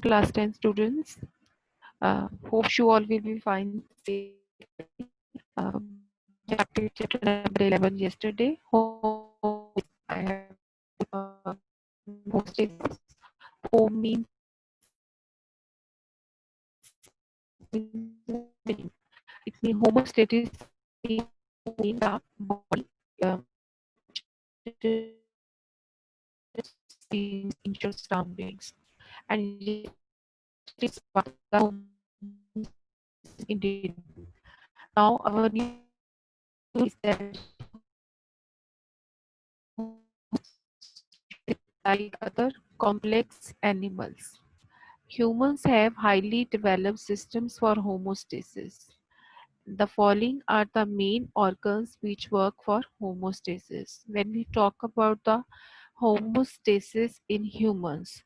class 10 students. Hope you all will be fine safe. We started chapter number 11 yesterday. I have homostasis. Home means it means homostasis in the body. In your surroundings, and it is what the indeed. Now our new is that like other complex animals, humans have highly developed systems for homeostasis. The following are the main organs which work for homeostasis. When we talk about the homeostasis in humans,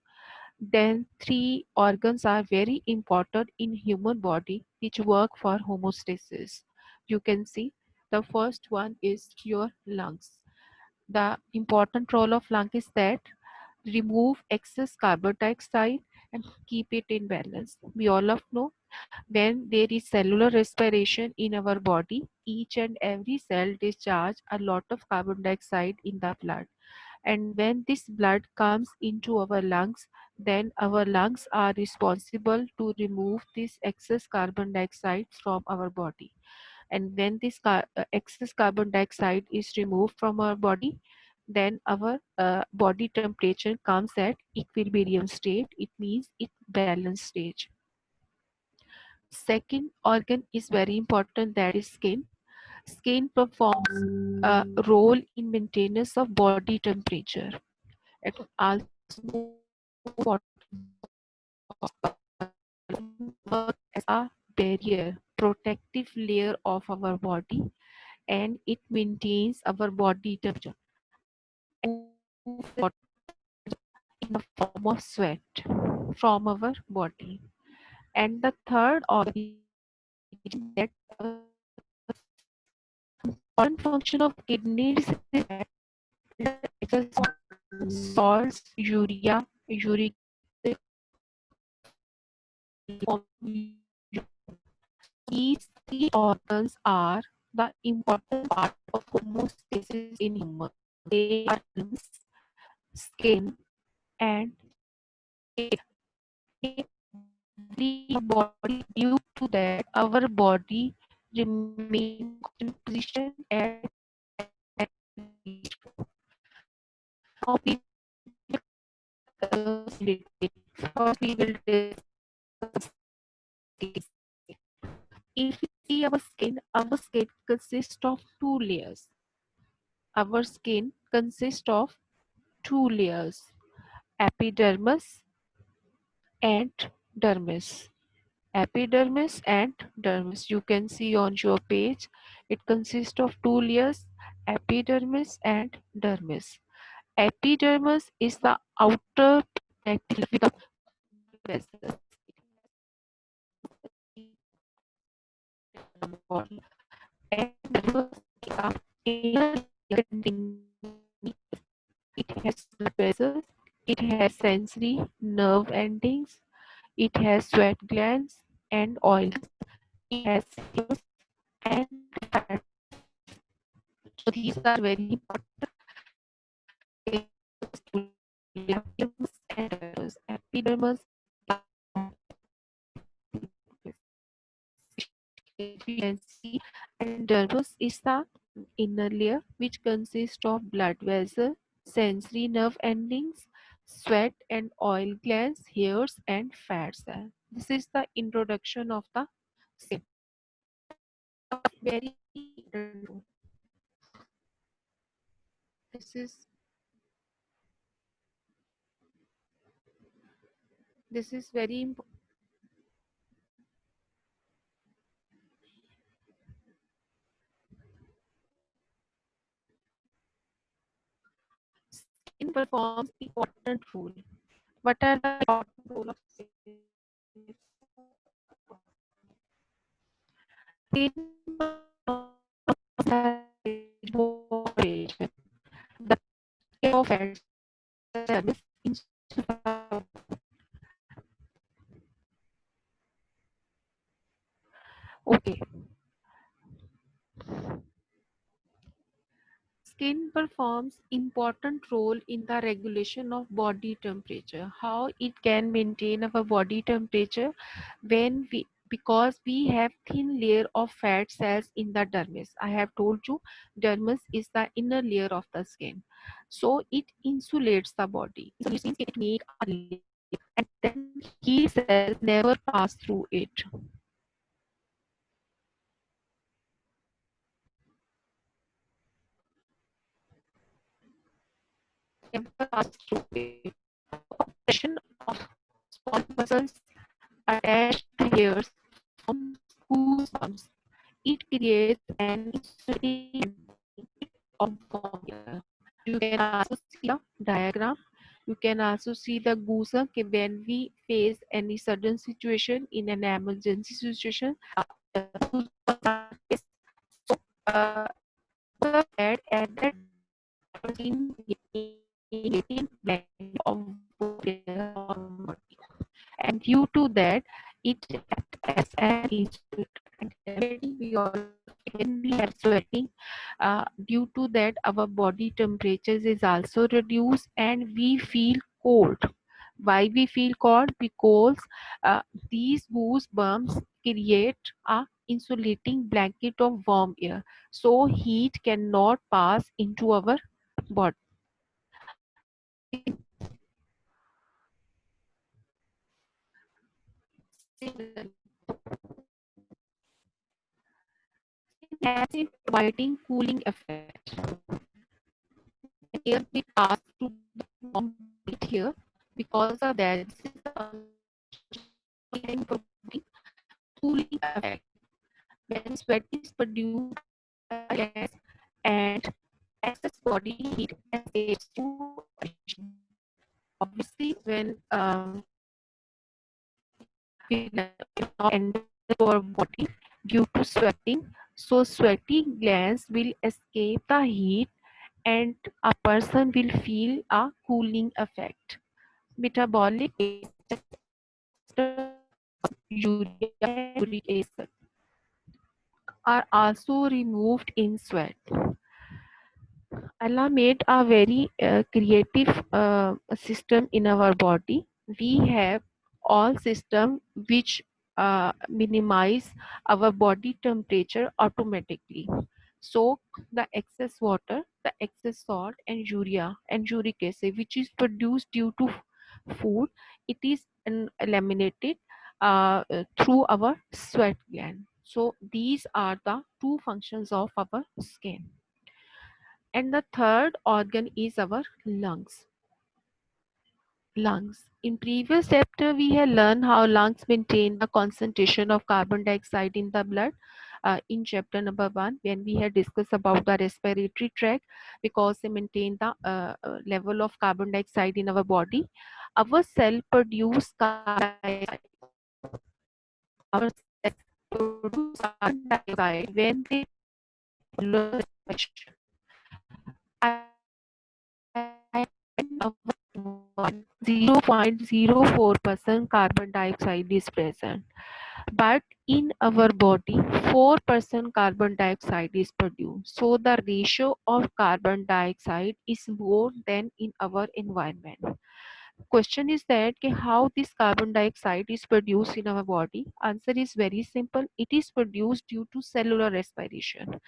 then three organs are very important in human body which work for homeostasis. You can see the first one is your lungs. The important role of lung is that remove excess carbon dioxide and keep it in balance. We all of know when there is cellular respiration in our body, each and every cell discharge a lot of carbon dioxide in the blood. And when this blood comes into our lungs, then our lungs are responsible to remove this excess carbon dioxide from our body. And when this excess carbon dioxide is removed from our body, then our body temperature comes at equilibrium state. It means it balanced stage. Second organ is very important, that is skin. Skin performs a role in maintenance of body temperature. It also works as a barrier, protective layer of our body, and it maintains our body temperature in the form of sweat from our body. And the third organ that important function of kidneys is that excess salts, urea, uric these three organs are the important part of homeostasis in humans. They are lungs, skin, and body. Due to that, our body remains in position at now we first we will discuss skin. If you see our skin consists of two layers. Our skin consists of two layers, epidermis and dermis. Epidermis and dermis. You can see on your page, it consists of two layers, epidermis and dermis. Epidermis is the outer protective layer with the vessels. And dermis is the inner layer containing it has blood vessels, it has sensory nerve endings, it has sweat glands and oils, it has cells and fat. So these are very important epidermis and dermis. Epidermis you can see, and dermis is the inner layer which consists of blood vessels, sensory nerve endings, sweat and oil glands, hairs and fat cells. This is the introduction of the skin. Very this is this is very important. Skin performs important role. What are the important role of skin? Skin the of fats Okay. Skin performs important role in the regulation of body temperature. How it can maintain our body temperature when we, because we have thin layer of fat cells in the dermis. I have told you dermis is the inner layer of the skin. So it insulates the body. Insulation means it make a layer and then heat cells never pass through it. Never pass through it. Compression of small muscles attached to hairs forms goosebumps. It creates an insulating of warm air. You can also see a diagram. You can also see the goosebump when we face any sudden situation in an emergency situation. Goosebumps are so uh, bad at that in creating blanket of body. And due to that, it acts as an insulator. And definitely we all, when we are sweating, due to that our body temperatures is also reduced and we feel cold. Why we feel cold? Because uh, these goosebumps create a insulating blanket of warm air, so heat cannot pass into our body. Similarly, has a providing cooling effect. When air will pass through the warm blanket here, because of that, this is the and providing cooling effect. When sweat is produced by gas and excess body heat escapes to operation. Obviously, when will not enter your body due to sweating, so sweaty glands will escape the heat and a person will feel a cooling effect. Metabolic urea and uric acid are also removed in sweat. Allah made a very creative system in our body. We have all system which minimize our body temperature automatically. So the excess water, the excess salt and urea and uric acid which is produced due to food, it is eliminated through our sweat gland. So these are the two functions of our skin. And the third organ is our lungs. Lungs. In previous chapter, we have learned how lungs maintain the concentration of carbon dioxide in the blood. In chapter number 1, when we had discussed about the respiratory tract, because they maintain the level of carbon dioxide in our body, our cell produce carbon dioxide. Our cells produce carbon dioxide when they respiration. One 0.04% carbon dioxide is present, but in our body 4% carbon dioxide is produced. So the ratio of carbon dioxide is more than in our environment. Question is that how this carbon dioxide is produced in our body? Answer is very simple. It is produced due to cellular respiration.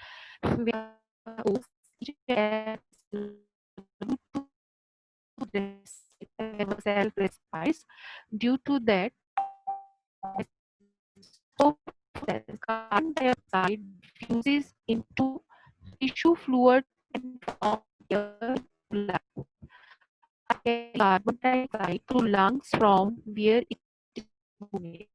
Cell respires. Due to that, so carbon dioxide diffuses into tissue fluid and from air blood. Carbon dioxide through lungs from where it is made,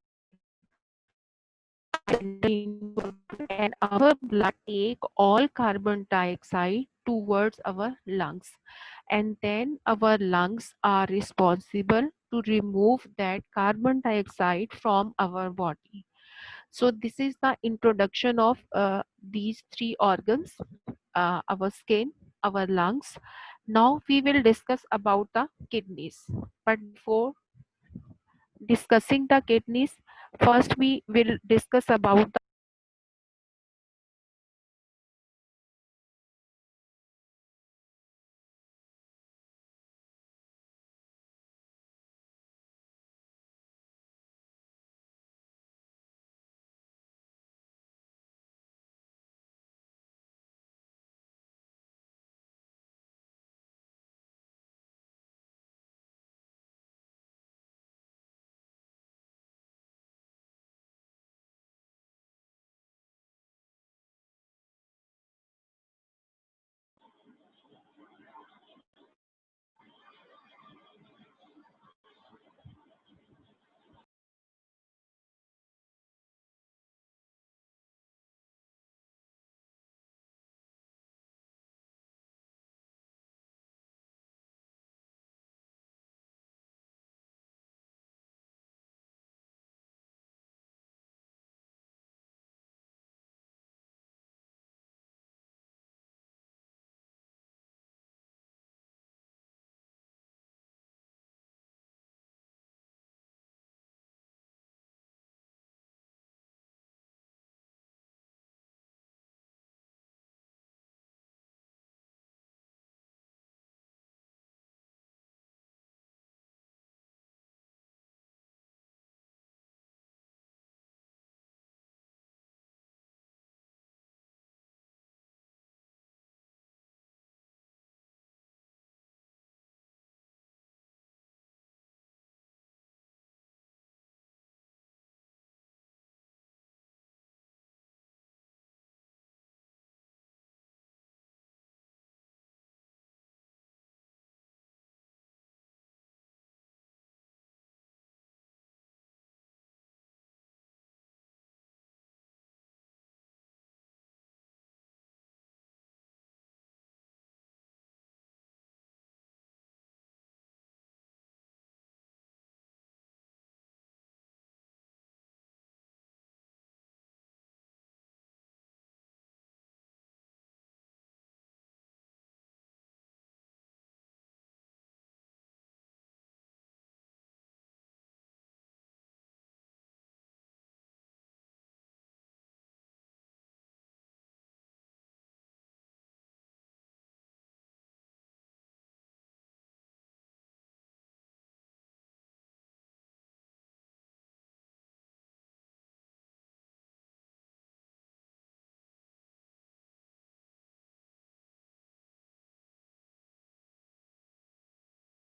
and our blood take all carbon dioxide towards our lungs, and then our lungs are responsible to remove that carbon dioxide from our body. So this is the introduction of these three organs, our skin, our lungs. Now we will discuss about the kidneys. But before discussing the kidneys, first we will discuss about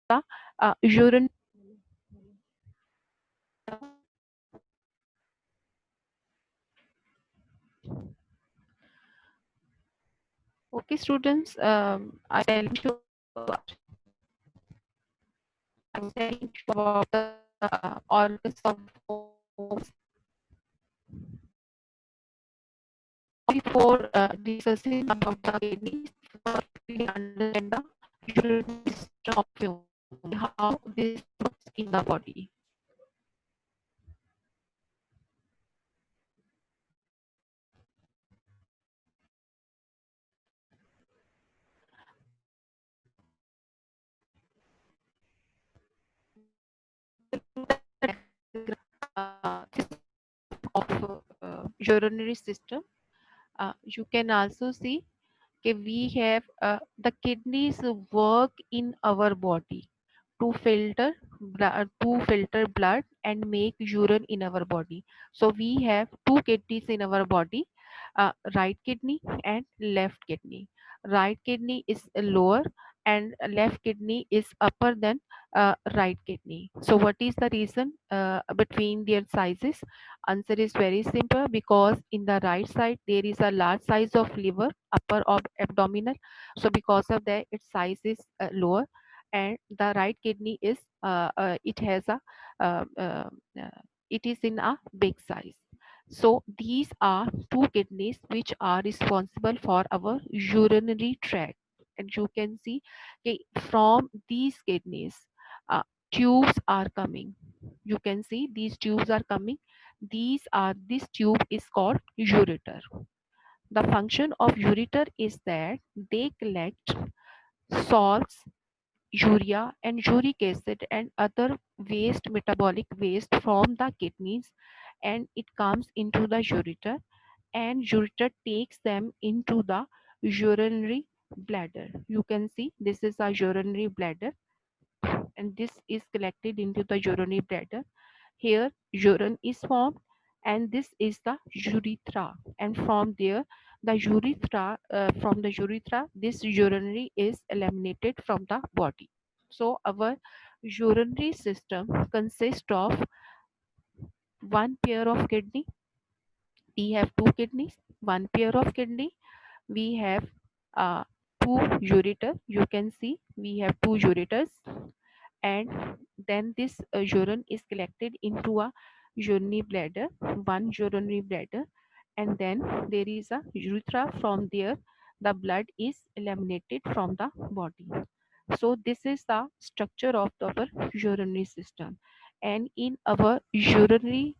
the urine. Okay, students, I telling you, I'm telling you about the organs of before discussing about the kidneys, first we understand the urinary system of human, how this works in the body. Of urinary system, you can also see that we have the kidneys work in our body to filter blood and make urine in our body. So we have two kidneys in our body, right kidney and left kidney. Right kidney is lower and left kidney is upper than right kidney. So what is the reason between their sizes? Answer is very simple, because in the right side there is a large size of liver, upper of abdominal. So because of that its size is lower, and the right kidney is it has a uh, uh, uh, it is in a big size. So these are two kidneys which are responsible for our urinary tract, and you can see, okay, from these kidneys tubes are coming. You can see these tubes are coming. This tube is called ureter. The function of ureter is that they collect salts, urea and uric acid and other waste, metabolic waste from the kidneys, and it comes into the ureter, and ureter takes them into the urinary bladder. You can see this is a urinary bladder, and this is collected into the urinary bladder. Here urine is formed, and this is the urethra, and from there the urethra this urinary is eliminated from the body. So our urinary system consists of one pair of kidney. We have two kidneys, one pair of kidney. We have uh, two ureter. You can see we have two ureters, and then this urine is collected into a urinary bladder, one urinary bladder, and then there is a urethra. From there the blood is eliminated from the body. So this is the structure of our urinary system. And in our urinary,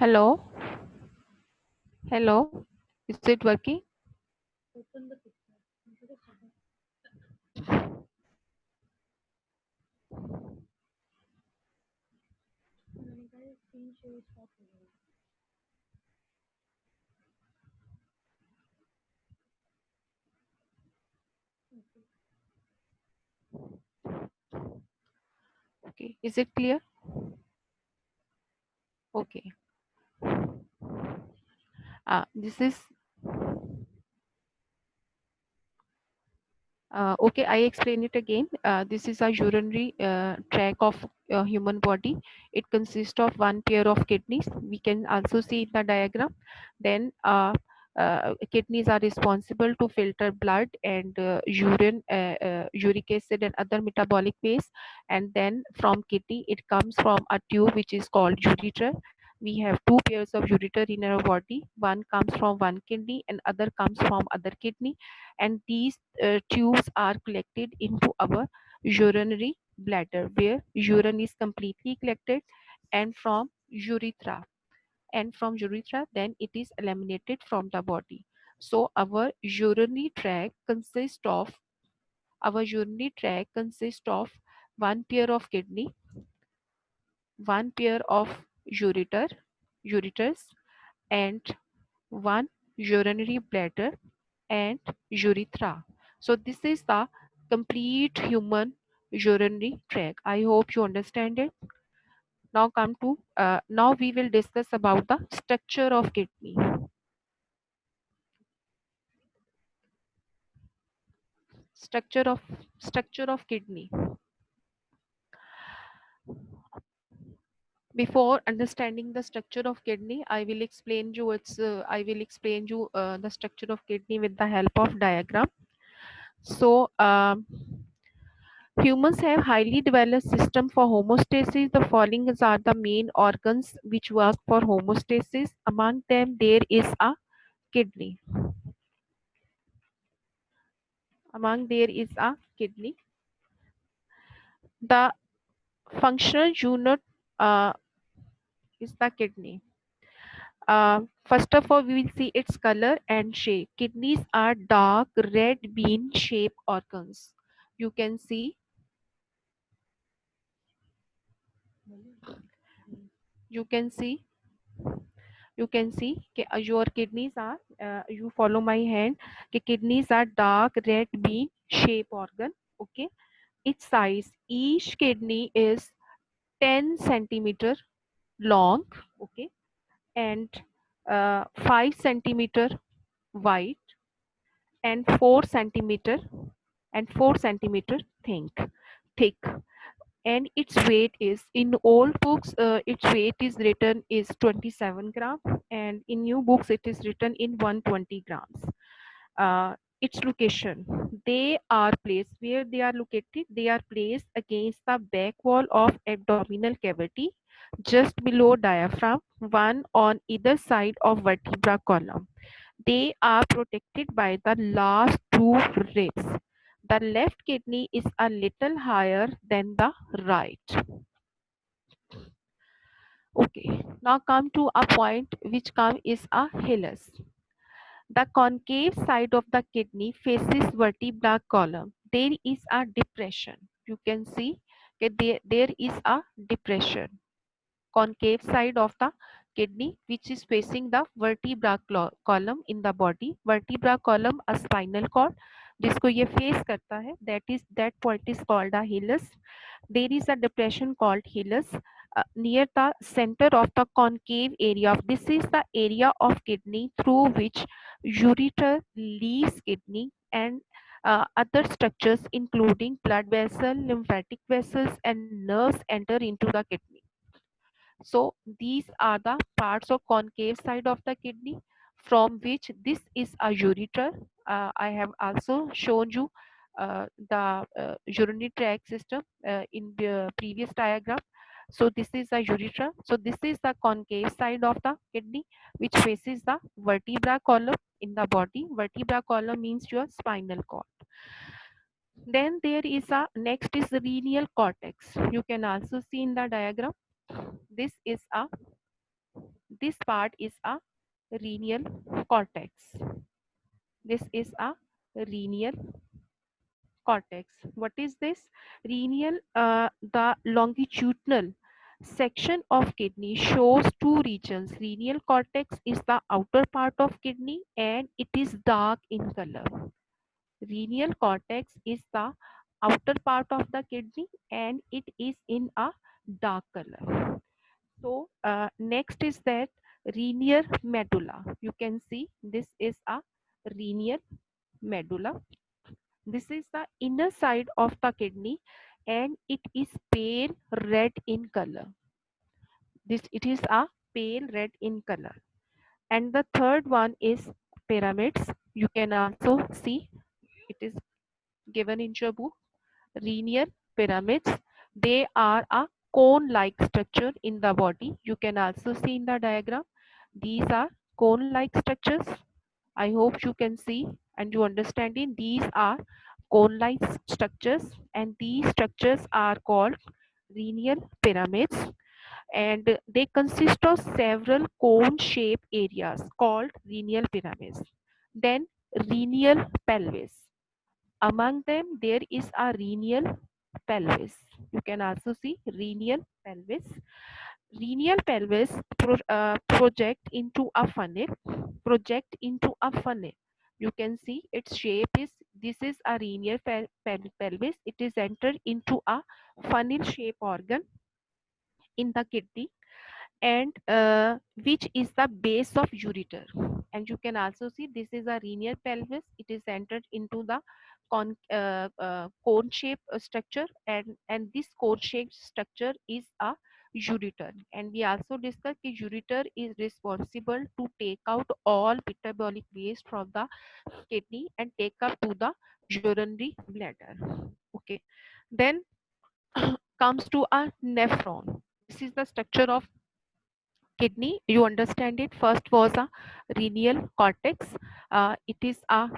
hello, hello, is it working? Okay, is it clear? Okay. This is okay, I explain it again. This is a urinary tract of human body. It consists of one pair of kidneys. We can also see in the diagram. Then kidneys are responsible to filter blood and urine, uric acid and other metabolic waste. And then from kidney, it comes from a tube which is called ureter. We have two pairs of ureter in our body. One comes from one kidney and other comes from other kidney, and these tubes are collected into our urinary bladder, where urine is completely collected. and from urethra, then it is eliminated from the body. So our urinary tract consists of one pair of kidney, one pair of ureters, and one urinary bladder and urethra. So this is the complete human urinary tract. I hope you understand it. Now we will discuss about the structure of kidney. Structure of kidney. Before understanding the structure of kidney, I will explain you the structure of kidney with the help of diagram. So humans have highly developed system for homeostasis. The following are the main organs which work for homeostasis. Among them, there is a kidney. The functional unit uh, is the kidney. First of all, we will see its color and shape. Kidneys are dark red bean shaped organs. You can see, you can see, your kidneys are, you follow my hand, kidneys are dark red bean shaped organ. Okay. Its size, each kidney is 10 centimeter long. Okay. And 5 centimeter wide and 4 centimeter thick, and its weight is, in old books its weight is written is 27 gram, and in new books it is written in 120 grams. Its location, they are placed, where they are located, they are placed against the back wall of abdominal cavity, just below diaphragm, one on either side of vertebra column. They are protected by the last two ribs. The left kidney is a little higher than the right. Okay, now come to a point which come is a hilus. The concave side of the kidney faces vertebral column. There is a depression. You can see that there is a depression. Concave side of the kidney which is facing the vertebral column in the body. Vertebral column a spinal cord जिसको ये face करता है, that point is called a hilus. There is a depression called hilus near the center of the concave area. This is the area of kidney through which ureter leaves kidney, and other structures including blood vessel, lymphatic vessels, and nerves enter into the kidney. So these are the parts of concave side of the kidney, from which this is a ureter. I have also shown you the urinary tract system in the previous diagram. So this is a ureter. So this is the concave side of the kidney which faces the vertebral column in the body. Vertebral column means your spinal cord. Then there is a next is the renal cortex. You can also see in the diagram. This is a this part is a renal cortex. This is a renal cortex. What is this? Renal, the longitudinal section of kidney shows two regions. Renal cortex is the outer part of kidney and it is dark in color. Renal cortex is the outer part of the kidney and it is in a dark color. So next is that renal medulla. You can see this is a renal medulla. This is the inner side of the kidney and it is pale red in color. It is a pale red in color. And the third one is pyramids. You can also see it is given in your book. Renal pyramids. They are a cone-like structure in the body. You can also see in the diagram. These are cone-like structures. I hope you can see and you understand it. These are cone-like structures and these structures are called renal pyramids. and they consist of several cone-shaped areas called renal pyramids. Then renal pelvis. Among them, there is a renal pelvis. You can also see renal pelvis. Renal pelvis project into a funnel. Project into a funnel. You can see its shape is, this is a renal pelvis. It is entered into a funnel shape organ in the kidney, and which is the base of ureter. And you can also see this is a renal pelvis. It is entered into the cone shaped structure, and this cone shaped structure is a ureter. And we also discussed that ureter is responsible to take out all metabolic waste from the kidney and take up to the urinary bladder. Okay, then comes to a nephron. This is the structure of kidney. You understand it. First was a renal cortex. It is a,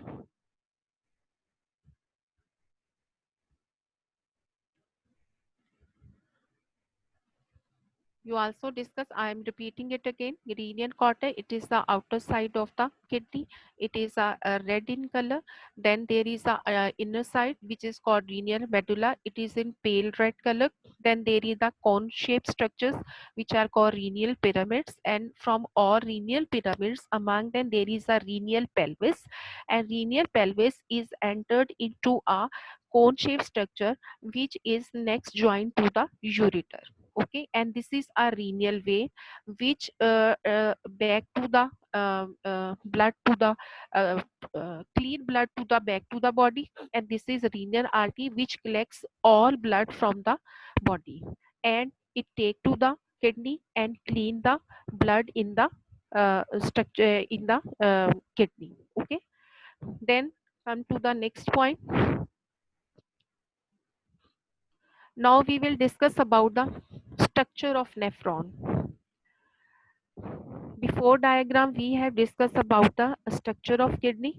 you also discuss, I am repeating it again, renal cortex. It is the outer side of the kidney. It is a red in color. Then there is a inner side which is called renal medulla. It is in pale red color. Then there is the cone shaped structures which are called renal pyramids, and from all renal pyramids, among them there is a renal pelvis, and renal pelvis is entered into a cone shaped structure which is next joined to the ureter. Okay, and this is a renal vein which back to the blood to the clean blood to the back to the body, and this is renal artery which collects all blood from the body, and it take to the kidney and clean the blood in the structure in the kidney. Okay, then come to the next point. Now we will discuss about the structure of nephron. Before diagram, we have discussed about the structure of kidney,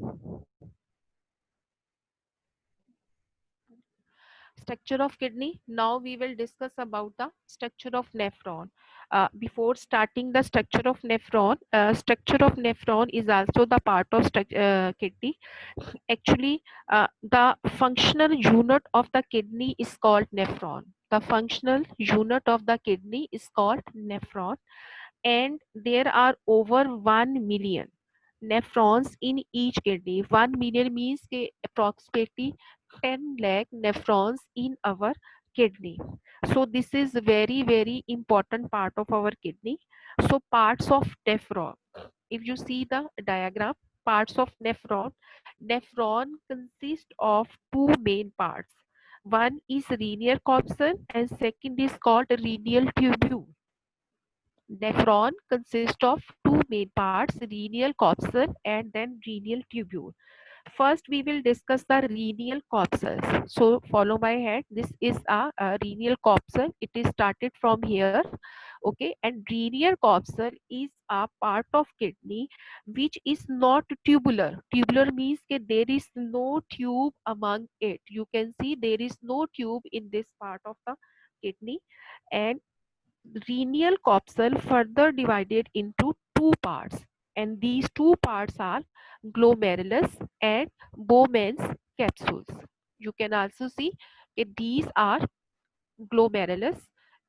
structure of kidney. Now we will discuss about the structure of nephron. Before starting the structure of nephron is also the part of kidney. Actually, the functional unit of the kidney is called nephron. The functional unit of the kidney is called nephron, and there are over 1 million nephrons in each kidney. 1 million means approximately 10 lakh nephrons in our kidney. So this is very important part of our kidney. So parts of nephron, if you see the diagram, parts of nephron consist of two main parts. One is renal capsule and second is called renal tubule. Nephron consists of two main parts, renal capsule and then renal tubule. First, we will discuss the renal capsules. So, follow my head. This is a renal capsule. It is started from here. Okay, and renal capsule is a part of kidney which is not tubular. Tubular means that there is no tube among it. You can see there is no tube in this part of the kidney, and renal capsule further divided into two parts, and these two parts are glomerulus and Bowman's capsules. You can also see that these are glomerulus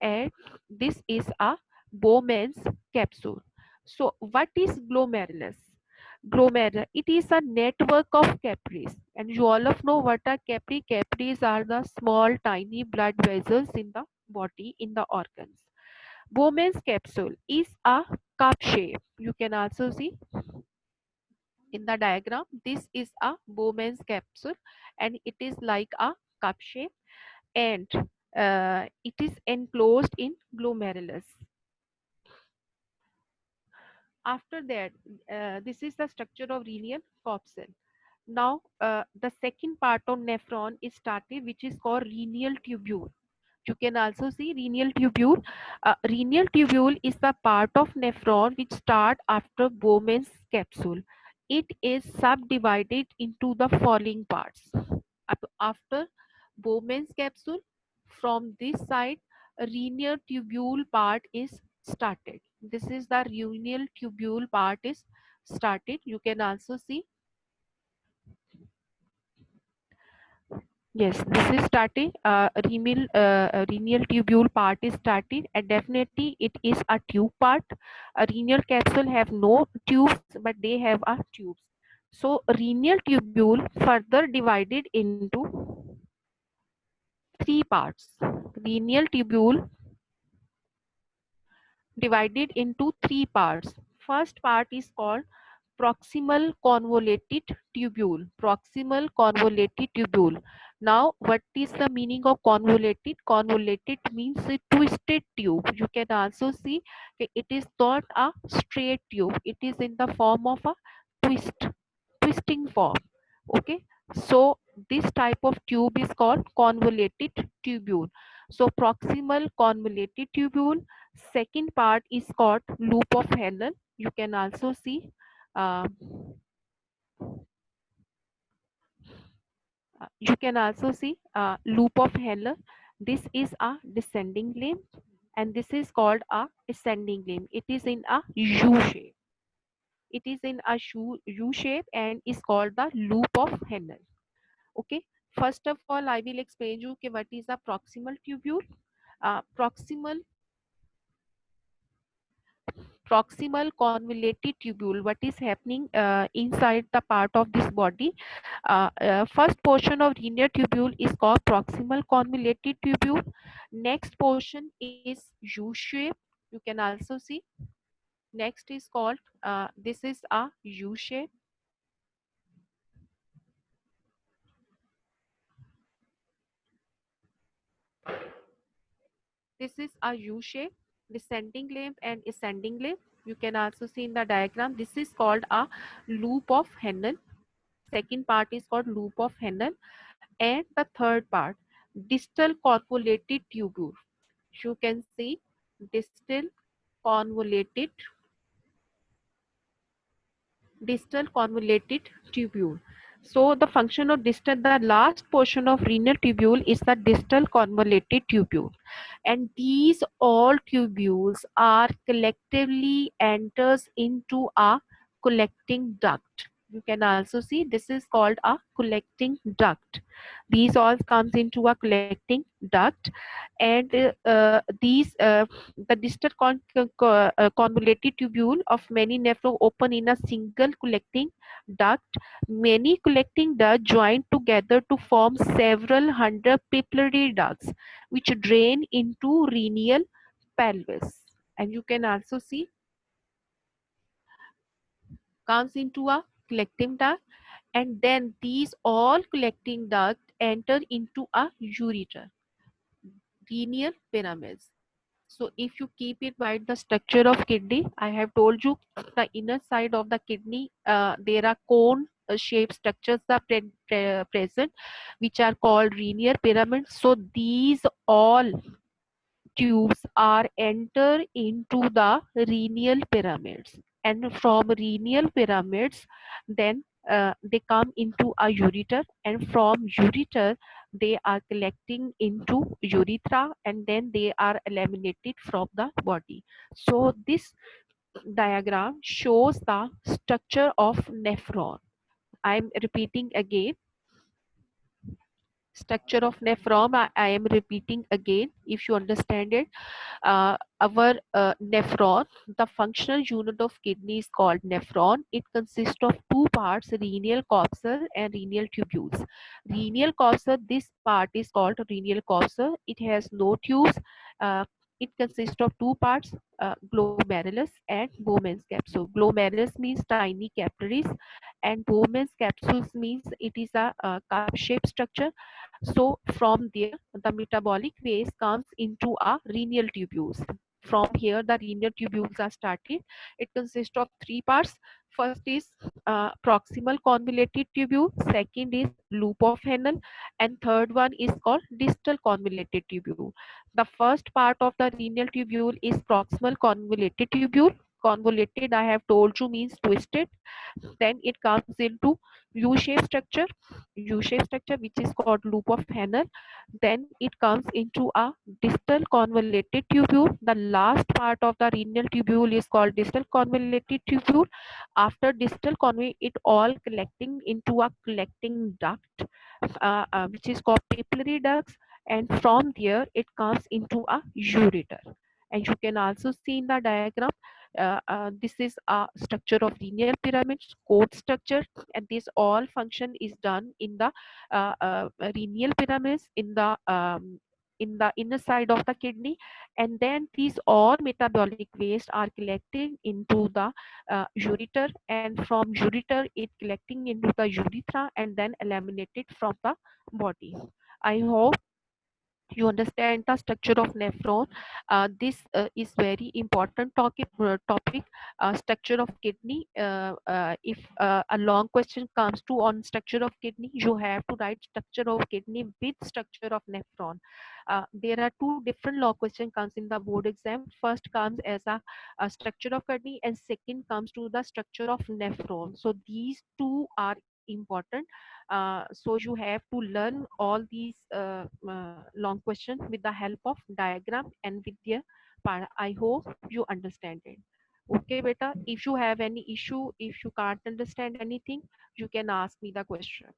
and this is a Bowman's capsule. So what is glomerulus? Glomerulus, it is a network of capillaries, and you all of know what are capillary. Capillaries are the small tiny blood vessels in the body, in the organs. Bowman's capsule is a cup shape. You can also see in the diagram. This is a Bowman's capsule and it is like a cup shape, and it is enclosed in glomerulus. After that, this is the structure of renal capsule. Now, the second part of nephron is started, which is called renal tubule. You can also see renal tubule. Renal tubule is the part of nephron which start after Bowman's capsule. It is subdivided into the following parts. After Bowman's capsule, from this side, renal tubule part is started. This is the renal tubule part is started. You can also see. Yes, this is starting. Renal tubule part is starting, and definitely it is a tube part. A renal capsule have no tubes, but they have a tubes. So renal tubule further divided into three parts. Renal tubule divided into three parts. First part is called proximal convoluted tubule. Proximal convoluted tubule. Now, what is the meaning of convoluted? Convoluted means a twisted tube. You can also see it is not a straight tube. It is in the form of a twisting form. Okay, so this type of tube is called convoluted tubule. So proximal convoluted tubule. Second part is called loop of Henle. You can also see uh, loop of Henle. This is a descending limb, and this is called a ascending limb. It is in a U shape. It is in a U shape and is called the loop of Henle. Okay, first of all I will explain you what is a proximal tubule. Proximal convoluted tubule. What is happening inside the part of this body? First portion of renal tubule is called proximal convoluted tubule. Next portion is U shape. You can also see. Next is called this is a U shape. This is a U shape, descending limb and ascending limb. You can also see in the diagram. This is called a loop of Henle. Second part is called loop of Henle, and the third part, distal convoluted tubule. You can see distal convoluted tubule. So the function of distal, the last portion of renal tubule is the distal convoluted tubule, and these all tubules are collectively enters into a collecting duct. You can also see this is called a collecting duct. These all comes into a collecting duct, and the distal convoluted tubule of many nephron open in a single collecting duct. Many collecting ducts join together to form several hundred papillary ducts which drain into renal pelvis. And you can also see comes into a collecting duct, and then these all collecting ducts enter into a ureter, renal pyramids. So if you keep it by the structure of kidney, I have told you the inner side of the kidney, there are cone shaped structures are present, which are called renal pyramids. So these all tubes are enter into the renal pyramids, and from renal pyramids then they come into a ureter, and from ureter they are collecting into urethra, and then they are eliminated from the body. So this diagram shows the structure of nephron. I'm repeating again, structure of nephron. I am repeating again if you understand it. Our nephron, the functional unit of kidney is called nephron. It consists of two parts, renal corpuscle and renal tubules. Renal corpuscle, this part is called renal corpuscle. It has no tubes. Uh, it consists of two parts, glomerulus and Bowman's capsule. Glomerulus means tiny capillaries, and Bowman's capsules means it is a cup-shaped structure. So from there, the metabolic waste comes into a renal tubules. From here, the renal tubules are started. It consists of three parts. First is proximal convoluted tubule. Second is loop of Henle, and third one is called distal convoluted tubule. The first part of the renal tubule is proximal convoluted tubule. convoluted I have told you means twisted. Then it comes into U-shaped structure, U-shaped structure which is called loop of Fresnel. Then it comes into a distal convoluted tubule. The last part of the renal tubule is called distal convoluted tubule. After distal convoluted, it all collecting into a collecting duct, which is called papillary ducts, and from there it comes into a ureter. And you can also see in the diagram, this is a structure of linear pyramids, code structure, and this all function is done in the renal pyramids in the inner side of the kidney. And then these all metabolic waste are collecting into the ureter, and from ureter it collecting into the urethra and then eliminated from the body. I hope you understand the structure of nephron. This is very important topic, structure of kidney. If a long question comes to on structure of kidney, you have to write structure of kidney with structure of nephron. There are two different law question comes in the board exam. First comes as a structure of kidney, and second comes to the structure of nephron. So these two are important. So you have to learn all these long question with the help of diagram and with their part. I hope you understand it. Okay, beta. If you have any issue, if you can't understand anything, you can ask me the question.